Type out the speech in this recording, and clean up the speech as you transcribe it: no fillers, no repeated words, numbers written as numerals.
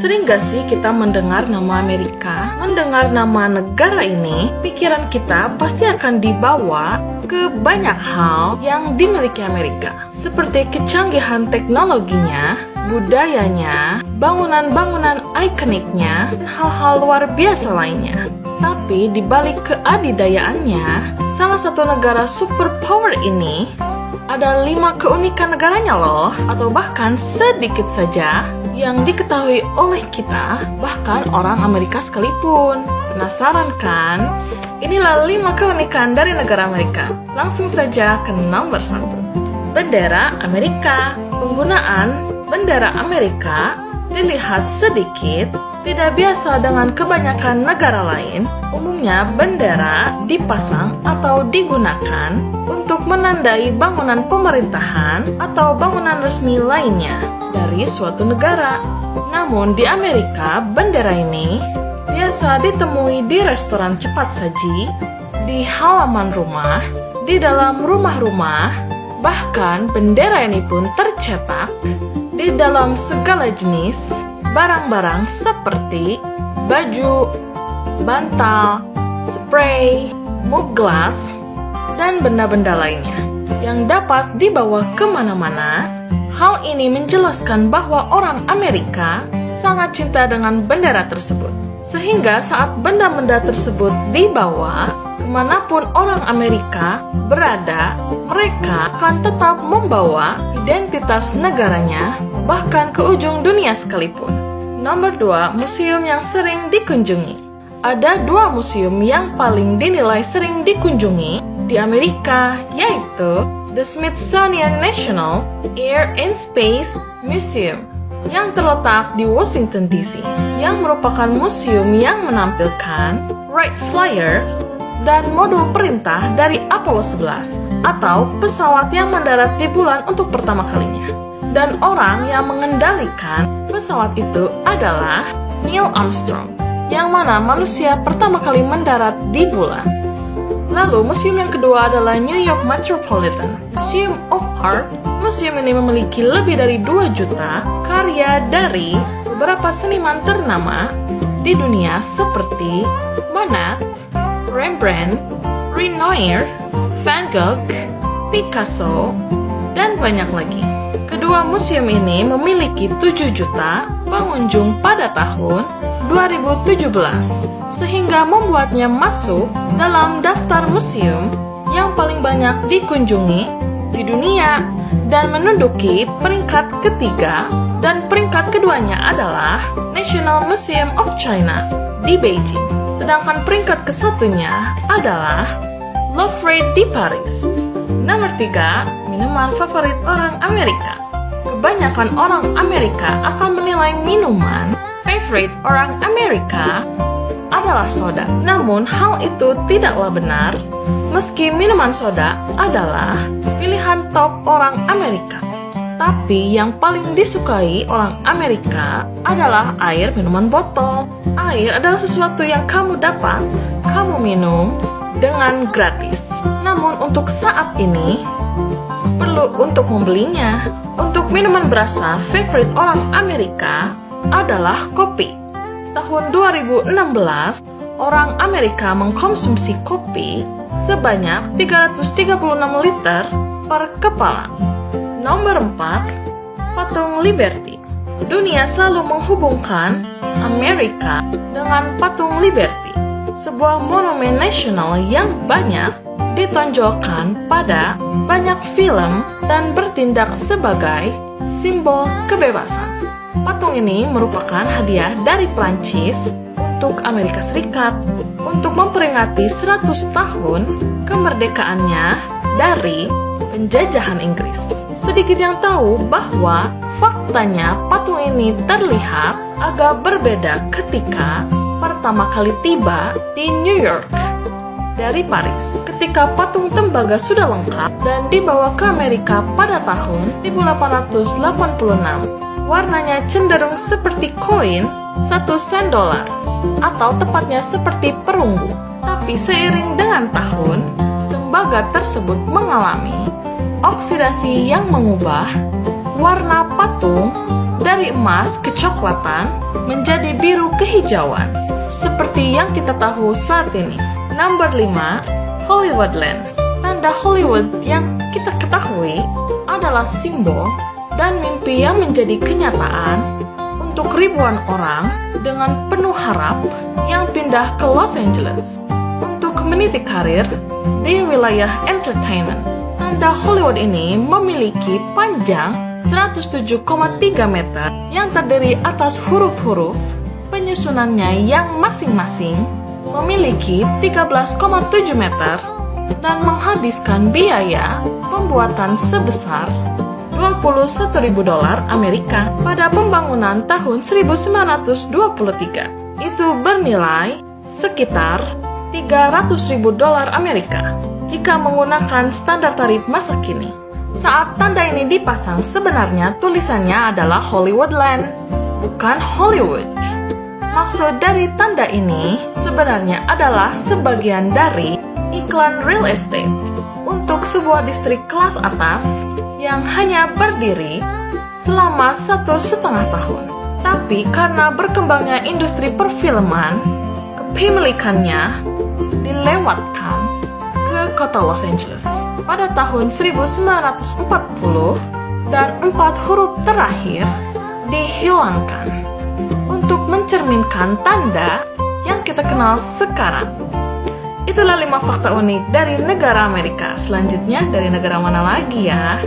Sering gak sih kita mendengar nama Amerika, mendengar nama negara ini, pikiran kita pasti akan dibawa ke banyak hal yang dimiliki Amerika. Seperti kecanggihan teknologinya, budayanya, bangunan-bangunan ikoniknya, dan hal-hal luar biasa lainnya. Tapi di balik keadidayaannya, salah satu negara superpower ini ada 5 keunikan negaranya loh, atau bahkan sedikit saja yang diketahui oleh kita, bahkan orang Amerika sekalipun. Penasaran kan? Inilah 5 keunikan dari negara Amerika. Langsung saja ke nomor 1. Bendera Amerika. Penggunaan bendera Amerika dilihat sedikit tidak biasa dengan kebanyakan negara lain. Umumnya bendera dipasang atau digunakan untuk menandai bangunan pemerintahan atau bangunan resmi lainnya dari suatu negara. Namun di Amerika, bendera ini biasa ditemui di restoran cepat saji, di halaman rumah, di dalam rumah-rumah, bahkan bendera ini pun tercetak di dalam segala jenis barang-barang seperti baju, bantal, spray, mug glass, dan benda-benda lainnya yang dapat dibawa kemana-mana. Hal ini menjelaskan bahwa orang Amerika sangat cinta dengan bendera tersebut. Sehingga saat benda-benda tersebut dibawa kemanapun orang Amerika berada, mereka akan tetap membawa identitas negaranya bahkan ke ujung dunia sekalipun. Nomor 2, museum yang sering dikunjungi. Ada 2 museum yang paling dinilai sering dikunjungi di Amerika, yaitu The Smithsonian National Air and Space Museum yang terletak di Washington DC, yang merupakan museum yang menampilkan Wright Flyer dan modul perintah dari Apollo 11 atau pesawat yang mendarat di bulan untuk pertama kalinya. Dan orang yang mengendalikan pesawat itu adalah Neil Armstrong, yang mana manusia pertama kali mendarat di bulan. Lalu museum yang kedua adalah New York Metropolitan Museum of Art. Museum ini memiliki lebih dari 2 juta karya dari beberapa seniman ternama di dunia seperti Monet, Rembrandt, Renoir, Van Gogh, Picasso, dan banyak lagi. Kedua museum ini memiliki 7 juta pengunjung pada tahun 2017, sehingga membuatnya masuk dalam daftar museum yang paling banyak dikunjungi di dunia dan menduduki peringkat ketiga, dan peringkat keduanya adalah National Museum of China di Beijing. Sedangkan peringkat kesatunya adalah Louvre di Paris. Nomor 3, minuman favorit orang Amerika. Kebanyakan orang Amerika akan menilai minuman favorit orang Amerika adalah soda. Namun hal itu tidaklah benar, meski minuman soda adalah pilihan top orang Amerika. Tapi yang paling disukai orang Amerika adalah air minuman botol. Air adalah sesuatu yang kamu dapat, kamu minum dengan gratis. Namun untuk saat ini, perlu untuk membelinya. Untuk minuman berasa favorit orang Amerika adalah kopi. Tahun 2016, orang Amerika mengkonsumsi kopi sebanyak 336 liter per kepala. Nomor 4, patung Liberty. Dunia selalu menghubungkan Amerika dengan patung Liberty, sebuah monumen nasional yang banyak ditonjolkan pada banyak film dan bertindak sebagai simbol kebebasan. Patung ini merupakan hadiah dari Prancis untuk Amerika Serikat untuk memperingati 100 tahun kemerdekaannya dari penjajahan Inggris. Sedikit yang tahu bahwa faktanya patung ini terlihat agak berbeda ketika pertama kali tiba di New York dari Paris. Ketika patung tembaga sudah lengkap dan dibawa ke Amerika pada tahun 1886, warnanya cenderung seperti koin 1 sen dolar, atau tepatnya seperti perunggu. Tapi seiring dengan tahun, tembaga tersebut mengalami oksidasi yang mengubah warna patung dari emas kecoklatan menjadi biru kehijauan, seperti yang kita tahu saat ini. Nomor 5, Hollywoodland. Tanda Hollywood yang kita ketahui adalah simbol dan mimpi yang menjadi kenyataan untuk ribuan orang dengan penuh harap yang pindah ke Los Angeles untuk meniti karir di wilayah entertainment. Tanda Hollywood ini memiliki panjang 107,3 meter yang terdiri atas huruf-huruf penyusunannya yang masing-masing memiliki 13,7 meter dan menghabiskan biaya pembuatan sebesar $21.000 Amerika pada pembangunan tahun 1923. Itu bernilai sekitar $300.000 Amerika jika menggunakan standar tarif masa kini. Saat tanda ini dipasang, sebenarnya tulisannya adalah Hollywoodland, bukan Hollywood. Maksud dari tanda ini sebenarnya adalah sebagian dari iklan real estate untuk sebuah distrik kelas atas yang hanya berdiri selama 1,5 tahun. Tapi karena berkembangnya industri perfilman, kepemilikannya dilewatkan ke kota Los Angeles pada tahun 1940 dan 4 huruf terakhir dihilangkan untuk mencerminkan tanda yang kita kenal sekarang. Itulah 5 fakta unik dari negara Amerika. Selanjutnya dari negara mana lagi ya?